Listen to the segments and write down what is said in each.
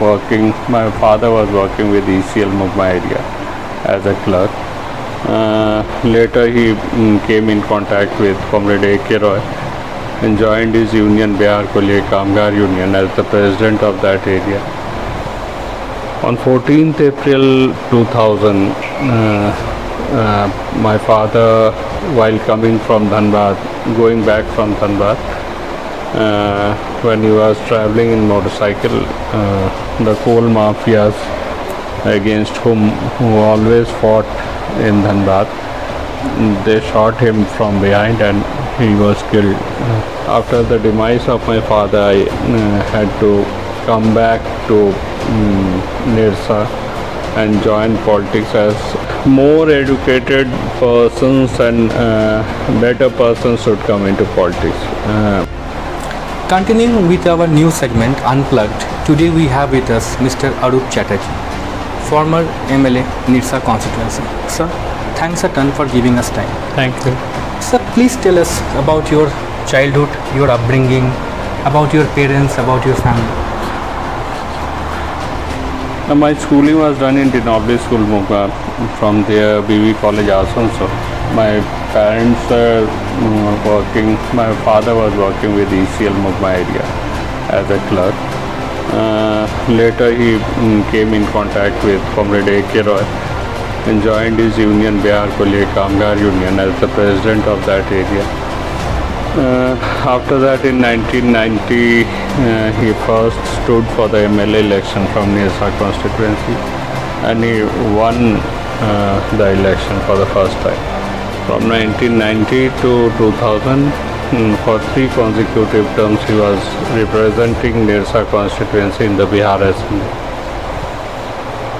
working. My father was working with ECL Mumbai area as a clerk. Later he came in contact with Comrade A.K. Roy and joined his union, Bihar Kolye Kamgar Union, as the president of that area. On 14th April 2000, my father, while coming from Dhanbad, going back from Dhanbad, when he was traveling in motorcycle, the coal mafias against who always fought in Dhanbad, they shot him from behind and he was killed. After the demise of my father, I had to come back to Nirsa and join politics, as more educated persons and better persons should come into politics. Continuing with our new segment, Unplugged, today we have with us Mr. Arup Chatterjee, former MLA, Nirsa constituency. Sir, thanks a ton for giving us time. Thank you. Sir, please tell us about your childhood, your upbringing, about your parents, about your family. My schooling was done in Dhanbad School, Mumbai. From there, BV College, Asansol. My parents were working. My father was working with ECL Mumbai area as a clerk. Later, he came in contact with Comrade A.K. Roy and joined his union, Bihar Kolye Kamgar Union, as the president of that area. After that, in 1990, he first stood for the MLA election from Nirsa constituency, and he won the election for the first time. From 1990 to 2000, for 3 consecutive terms, he was representing Nirsa constituency in the Bihar Assembly.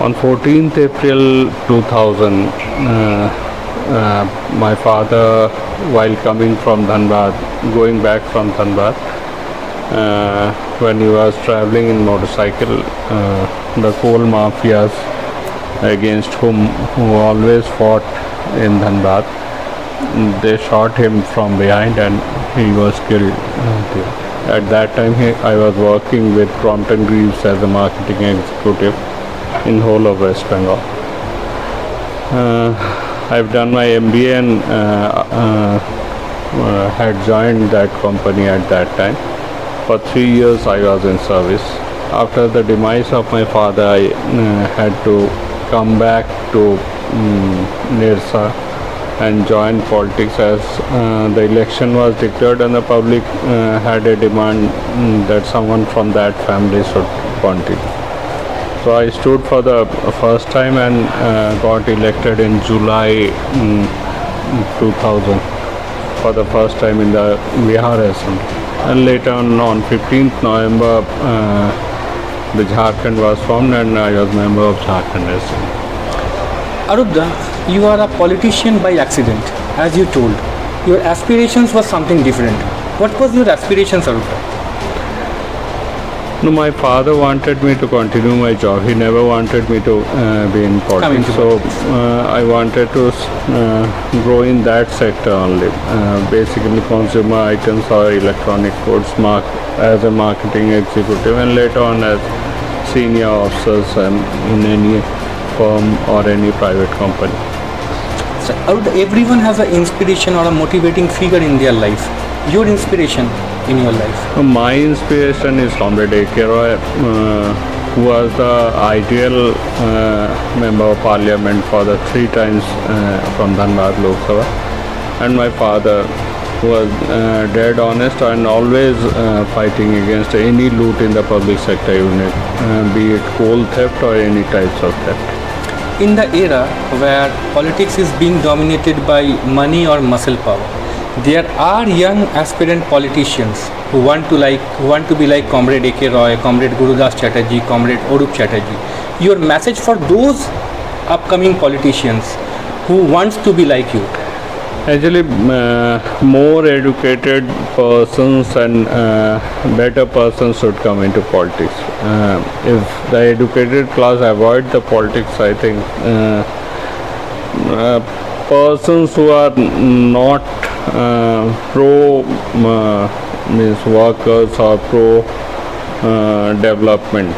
On 14th April 2000, my father, while coming from Dhanbad, going back from Dhanbad, when he was traveling in motorcycle, the coal mafias against who always fought in Dhanbad, they shot him from behind and he was killed. At that time, I was working with Crompton Greaves as a marketing executive in whole of West Bengal. I've done my MBA and had joined that company at that time. For 3 years I was in service. After the demise of my father, I had to come back to Nirsa and join politics, as the election was declared and the public had a demand that someone from that family should continue. So I stood for the first time and got elected in July 2000 for the first time in the Bihar Assembly. And later on 15th November, the Jharkhand was formed and I was member of Jharkhand Assembly. Arupda, you are a politician by accident, as you told. Your aspirations were something different. What was your aspirations, Arupda? No, my father wanted me to continue my job. He never wanted me to be in politics. So I wanted to grow in that sector only. Basically consumer items or electronic goods, as a marketing executive, and later on as senior officers in any firm or any private company. So, everyone has an inspiration or a motivating figure in their life. Your inspiration in your life? My inspiration is Comrade A.K. Roy, who was the ideal member of parliament for the 3 times from Dhanbad Lok Sabha, and my father, who was dead honest and always fighting against any loot in the public sector unit, be it coal theft or any types of theft. In the era where politics is being dominated by money or muscle power, there are young aspirant politicians who want to be like Comrade A.K. Roy, Comrade Gurudas Chatterjee, Comrade Arup Chatterjee. Your message for those upcoming politicians who wants to be like you? Actually, more educated persons and better persons should come into politics. If the educated class avoid the politics, I think persons who are not pro means workers or pro development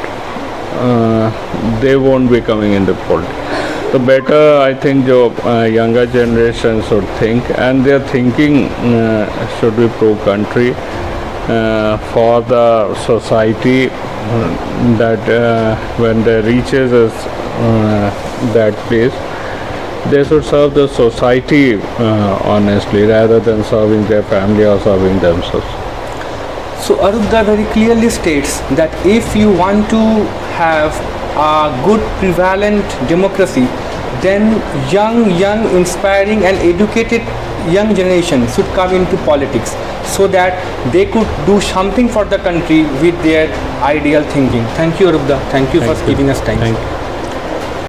they won't be coming into politics. So better, I think, जो younger generation should think, and their thinking should be pro-country, for the society, that when they reaches that place, they should serve the society honestly, rather than serving their family or serving themselves. So Arupda very clearly states that if you want to have a good prevalent democracy, then young, inspiring and educated young generation should come into politics, so that they could do something for the country with their ideal thinking. Thank you, Arupda. Thank you for giving us time. Thank you.